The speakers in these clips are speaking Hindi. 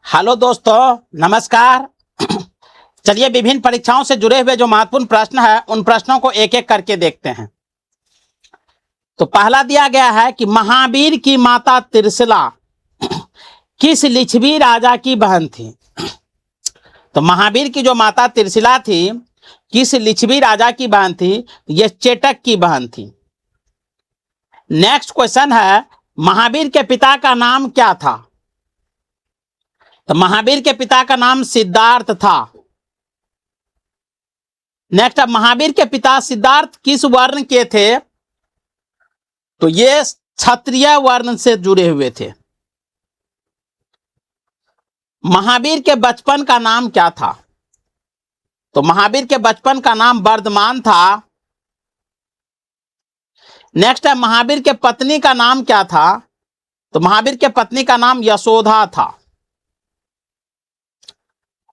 हेलो दोस्तों, नमस्कार। चलिए विभिन्न परीक्षाओं से जुड़े हुए जो महत्वपूर्ण प्रश्न है उन प्रश्नों को एक एक करके देखते हैं। तो पहला दिया गया है कि महावीर की माता त्रिशला किस लिच्छवी राजा की बहन थी। तो महावीर की जो माता त्रिशला थी किस लिच्छवी राजा की बहन थी? यह चेटक की बहन थी। नेक्स्ट क्वेश्चन है, महावीर के पिता का नाम क्या था? तो महावीर के पिता का नाम सिद्धार्थ था। नेक्स्ट, महावीर के पिता सिद्धार्थ किस वर्ण के थे? तो ये क्षत्रिय वर्ण से जुड़े हुए थे। महावीर के बचपन का नाम क्या था? तो महावीर के बचपन का नाम वर्धमान था। नेक्स्ट है, महावीर के पत्नी का नाम क्या था? तो महावीर के पत्नी का नाम यशोधा था।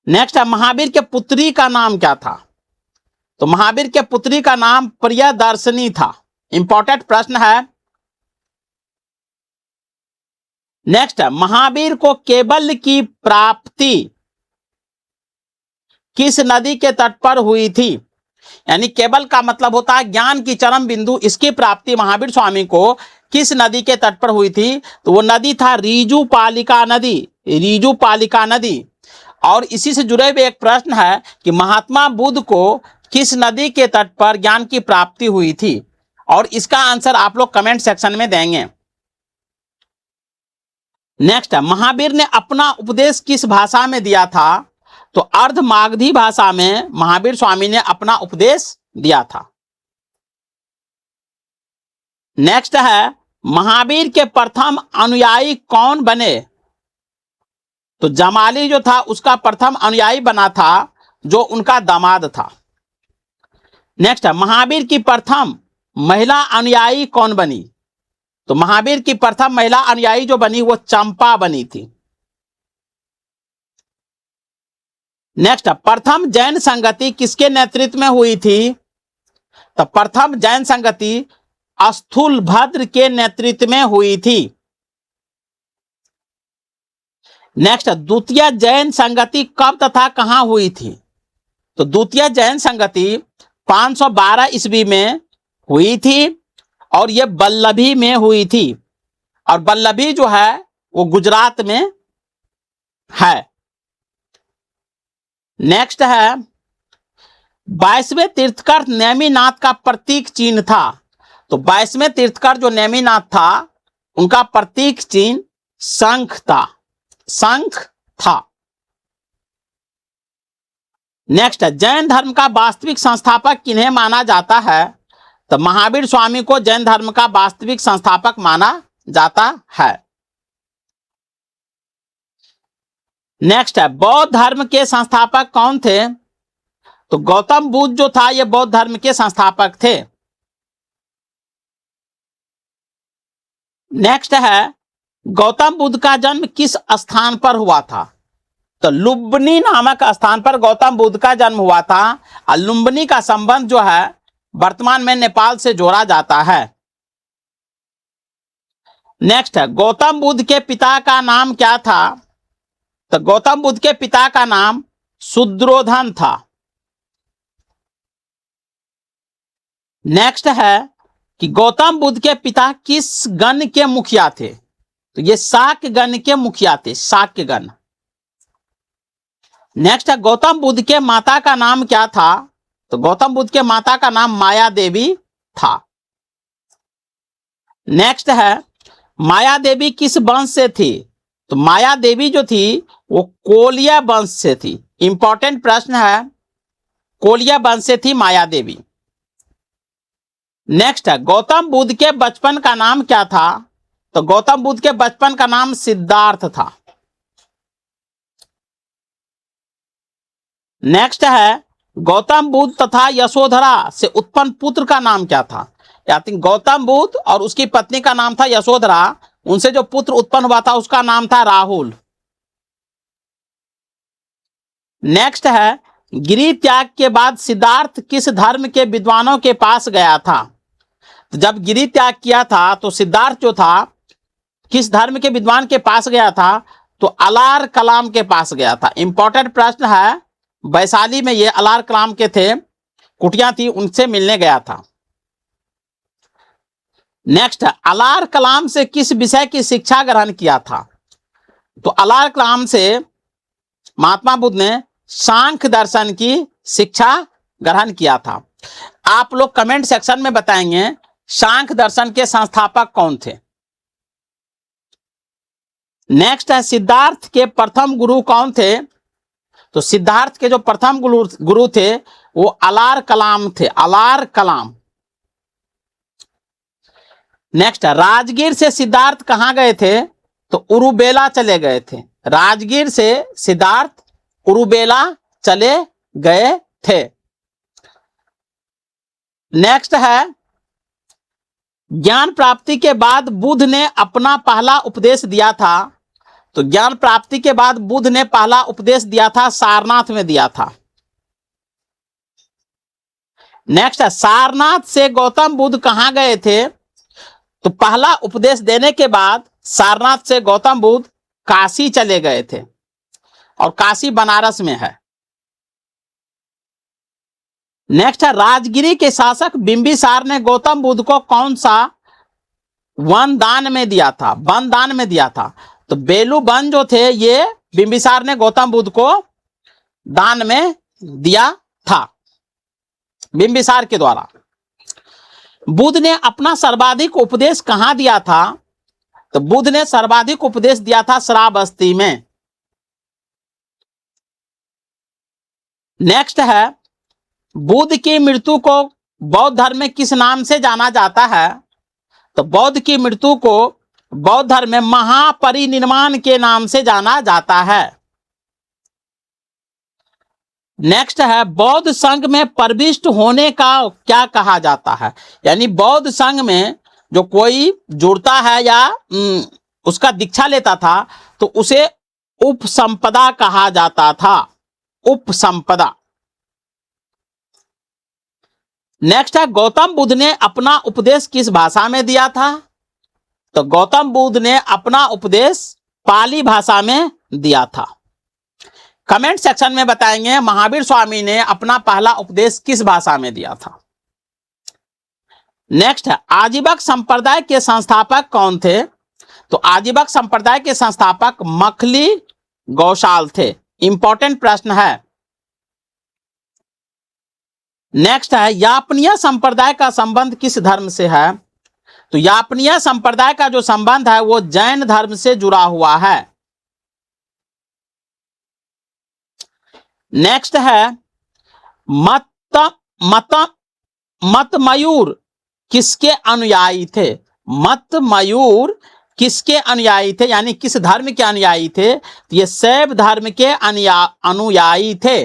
नेक्स्ट है, महावीर के पुत्री का नाम क्या था? तो महावीर के पुत्री का नाम प्रियदर्शनी था। इंपॉर्टेंट प्रश्न है। नेक्स्ट है, महावीर को केवल की प्राप्ति किस नदी के तट पर हुई थी? यानी केवल का मतलब होता है ज्ञान की चरम बिंदु। इसकी प्राप्ति महावीर स्वामी को किस नदी के तट पर हुई थी? तो वो नदी था रीजुपालिका नदी। रीजुपालिका नदी। और इसी से जुड़े हुए एक प्रश्न है कि महात्मा बुद्ध को किस नदी के तट पर ज्ञान की प्राप्ति हुई थी? और इसका आंसर आप लोग कमेंट सेक्शन में देंगे। नेक्स्ट है, महावीर ने अपना उपदेश किस भाषा में दिया था? तो अर्धमागधी भाषा में महावीर स्वामी ने अपना उपदेश दिया था। नेक्स्ट है, महावीर के प्रथम अनुयायी कौन बने? तो जमाली जो था उसका प्रथम अनुयायी बना था, जो उनका दामाद था। नेक्स्ट है, महावीर की प्रथम महिला अनुयायी कौन बनी? तो महावीर की प्रथम महिला अनुयायी जो बनी वो चंपा बनी थी। नेक्स्ट, प्रथम जैन संगति किसके नेतृत्व में हुई थी? तो प्रथम जैन संगति स्थूलभद्र के नेतृत्व में हुई थी। नेक्स्ट, द्वितीय जैन संगति कब तथा कहां हुई थी? तो द्वितीय जैन संगति 512 ईस्वी में हुई थी और यह बल्लभी में हुई थी। और बल्लभी जो है वो गुजरात में है। नेक्स्ट है, 22वें तीर्थकर नेमिनाथ का प्रतीक चिन्ह था। तो 22वें तीर्थकर जो नेमिनाथ था उनका प्रतीक चिन्ह शंख था। शंख था। नेक्स्ट है, जैन धर्म का वास्तविक संस्थापक किन्हें माना जाता है? तो महावीर स्वामी को जैन धर्म का वास्तविक संस्थापक माना जाता है। नेक्स्ट है, बौद्ध धर्म के संस्थापक कौन थे? तो गौतम बुद्ध जो था ये बौद्ध धर्म के संस्थापक थे। नेक्स्ट है, गौतम बुद्ध का जन्म किस स्थान पर हुआ था? तो लुम्बिनी नामक स्थान पर गौतम बुद्ध का जन्म हुआ था। और लुम्बिनी का संबंध जो है वर्तमान में नेपाल से जोड़ा जाता है। नेक्स्ट है, गौतम बुद्ध के पिता का नाम क्या था? तो गौतम बुद्ध के पिता का नाम शुद्रोधन था। नेक्स्ट है कि गौतम बुद्ध के पिता किस गण के मुखिया थे? तो ये शाक्य गण के मुखिया थे। शाक्य गण। नेक्स्ट है, गौतम बुद्ध के माता का नाम क्या था? तो गौतम बुद्ध के माता का नाम माया देवी था। नेक्स्ट है, माया देवी किस वंश से थी? तो माया देवी जो थी वो कोलिया वंश से थी। इंपॉर्टेंट प्रश्न है, कोलिया वंश से थी माया देवी। नेक्स्ट है, गौतम बुद्ध के बचपन का नाम क्या था? तो गौतम बुद्ध के बचपन का नाम सिद्धार्थ था। नेक्स्ट है, गौतम बुद्ध तथा यशोधरा से उत्पन्न पुत्र का नाम क्या था? या गौतम बुद्ध और उसकी पत्नी का नाम था यशोधरा। उनसे जो पुत्र उत्पन्न हुआ था उसका नाम था राहुल। नेक्स्ट है, गिरि त्याग के बाद सिद्धार्थ किस धर्म के विद्वानों के पास गया था? तो जब गिरि त्याग किया था तो सिद्धार्थ जो था किस धर्म के विद्वान के पास गया था? तो अलार कलाम के पास गया था। इंपॉर्टेंट प्रश्न है, वैशाली में ये अलार कलाम के थे, कुटिया थी, उनसे मिलने गया था। नेक्स्ट है, अलार कलाम से किस विषय की शिक्षा ग्रहण किया था? तो अलार कलाम से महात्मा बुद्ध ने सांख्य दर्शन की शिक्षा ग्रहण किया था। आप लोग कमेंट सेक्शन में बताएंगे सांख्य दर्शन के संस्थापक कौन थे। नेक्स्ट है, सिद्धार्थ के प्रथम गुरु कौन थे? तो सिद्धार्थ के जो प्रथम गुरु थे वो अलार कलाम थे, अलार कलाम। नेक्स्ट है, राजगीर से सिद्धार्थ कहां गए थे? तो उरुबेला चले गए थे। राजगीर से सिद्धार्थ उरुबेला चले गए थे। नेक्स्ट है, ज्ञान प्राप्ति के बाद बुद्ध ने अपना पहला उपदेश दिया था। तो ज्ञान प्राप्ति के बाद बुद्ध ने पहला उपदेश दिया था सारनाथ में दिया था। नेक्स्ट है, सारनाथ से गौतम बुद्ध कहां गए थे? तो पहला उपदेश देने के बाद सारनाथ से गौतम बुद्ध काशी चले गए थे, और काशी बनारस में है। नेक्स्ट है, राजगिरी के शासक बिंबिसार ने गौतम बुद्ध को कौन सा वन दान में दिया था? वन दान में दिया था। तो बेलू वन जो थे ये बिंबिसार ने गौतम बुद्ध को दान में दिया था, बिंबिसार के द्वारा। बुद्ध ने अपना सर्वाधिक उपदेश कहां दिया था? तो बुद्ध ने सर्वाधिक उपदेश दिया था श्रावस्ती में। नेक्स्ट है, बुद्ध की मृत्यु को बौद्ध धर्म में किस नाम से जाना जाता है? तो बौद्ध की मृत्यु को बौद्ध धर्म में महापरिनिर्वाण के नाम से जाना जाता है। नेक्स्ट है, बौद्ध संघ में प्रविष्ट होने का क्या कहा जाता है? यानी बौद्ध संघ में जो कोई जुड़ता है या उसका दीक्षा लेता था तो उसे उपसंपदा कहा जाता था, उपसंपदा। नेक्स्ट है, गौतम बुद्ध ने अपना उपदेश किस भाषा में दिया था? तो गौतम बुद्ध ने अपना उपदेश पाली भाषा में दिया था। कमेंट सेक्शन में बताएंगे महावीर स्वामी ने अपना पहला उपदेश किस भाषा में दिया था। नेक्स्ट है, आजीवक संप्रदाय के संस्थापक कौन थे? तो आजीवक संप्रदाय के संस्थापक मखली गौशाल थे। इंपॉर्टेंट प्रश्न है। नेक्स्ट है, यापनीय संप्रदाय का संबंध किस धर्म से है? तो यापनीय संप्रदाय का जो संबंध है वो जैन धर्म से जुड़ा हुआ है। नेक्स्ट है, मतमयूर किसके अनुयायी थे? मतमयूर किसके अनुयायी थे, यानी किस धर्म के अनुयायी थे? तो ये शैव धर्म के अनुयायी थे।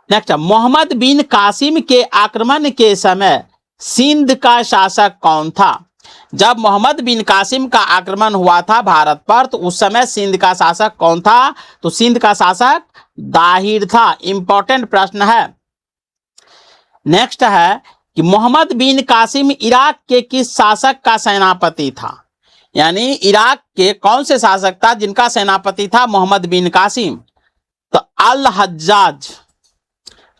नेक्स्ट, मोहम्मद बिन कासिम के आक्रमण के समय सिंध का शासक कौन था? जब मोहम्मद बिन कासिम का आक्रमण हुआ था भारत पर तो उस समय सिंध का शासक कौन था? तो सिंध का शासक दाहिर था। इंपॉर्टेंट प्रश्न है। नेक्स्ट है कि मोहम्मद बिन कासिम इराक के किस शासक का सेनापति था? यानी इराक के कौन से शासक था जिनका सेनापति था मोहम्मद बिन कासिम? तो अल हज्जाज,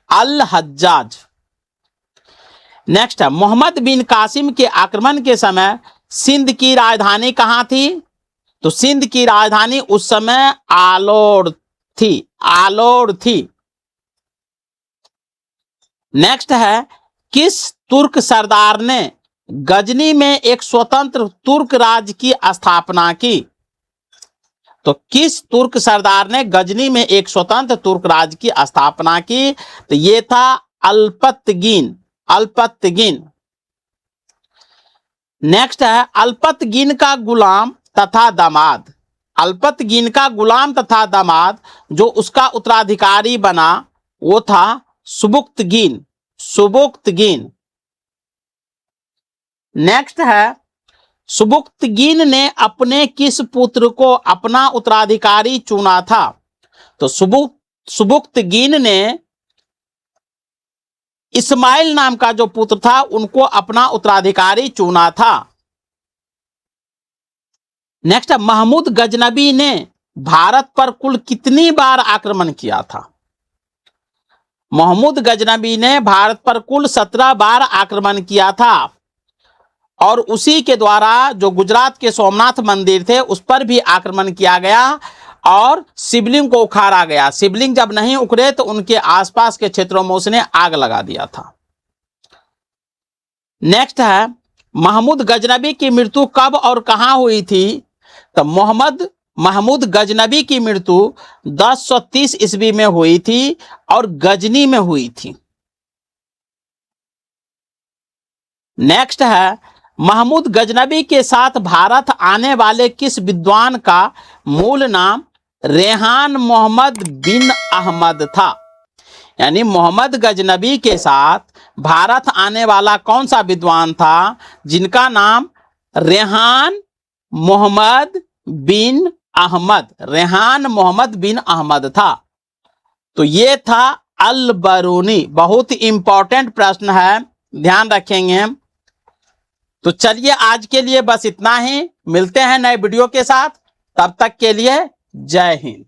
अल हज्जाज। नेक्स्ट है, मोहम्मद बिन कासिम के आक्रमण के समय सिंध की राजधानी कहां थी? तो सिंध की राजधानी उस समय आलोर थी, आलोर थी। नेक्स्ट है, किस तुर्क सरदार ने गजनी में एक स्वतंत्र तुर्क राज्य की स्थापना की? तो किस तुर्क सरदार ने गजनी में एक स्वतंत्र तुर्क राज्य की स्थापना की? तो ये था अल्पतगीन, अल्पतगीन। नेक्स्ट है, अल्पतगीन का गुलाम तथा दामाद, अल्पतगीन का गुलाम तथा दामाद जो उसका उत्तराधिकारी बना वो था सुबुक्तगीन, सुबुक्तगीन। नेक्स्ट है, सुबुक्तगीन ने अपने किस पुत्र को अपना उत्तराधिकारी चुना था? तो सुबुक्तगीन ने इस्माइल नाम का जो पुत्र था उनको अपना उत्तराधिकारी चुना था। नेक्स्ट है, महमूद गजनबी ने भारत पर कुल कितनी बार आक्रमण किया था? महमूद गजनबी ने भारत पर कुल 17 बार आक्रमण किया था, और उसी के द्वारा जो गुजरात के सोमनाथ मंदिर थे उस पर भी आक्रमण किया गया और शिवलिंग को उखाड़ा गया। शिवलिंग जब नहीं उखड़े तो उनके आसपास के क्षेत्रों में उसने आग लगा दिया था। नेक्स्ट है, महमूद गजनबी की मृत्यु कब और कहां हुई थी? तो महमूद गजनबी की मृत्यु 1030 ईस्वी में हुई थी और गजनी में हुई थी। नेक्स्ट है, महमूद गजनबी के साथ भारत आने वाले किस विद्वान का मूल नाम रेहान मोहम्मद बिन अहमद था? यानी मोहम्मद गजनबी के साथ भारत आने वाला कौन सा विद्वान था जिनका नाम रेहान मोहम्मद बिन अहमद था? तो ये था अल बरूनी। बहुत इंपॉर्टेंट प्रश्न है, ध्यान रखेंगे। तो चलिए आज के लिए बस इतना ही, मिलते हैं नए वीडियो के साथ, तब तक के लिए जय हिंद।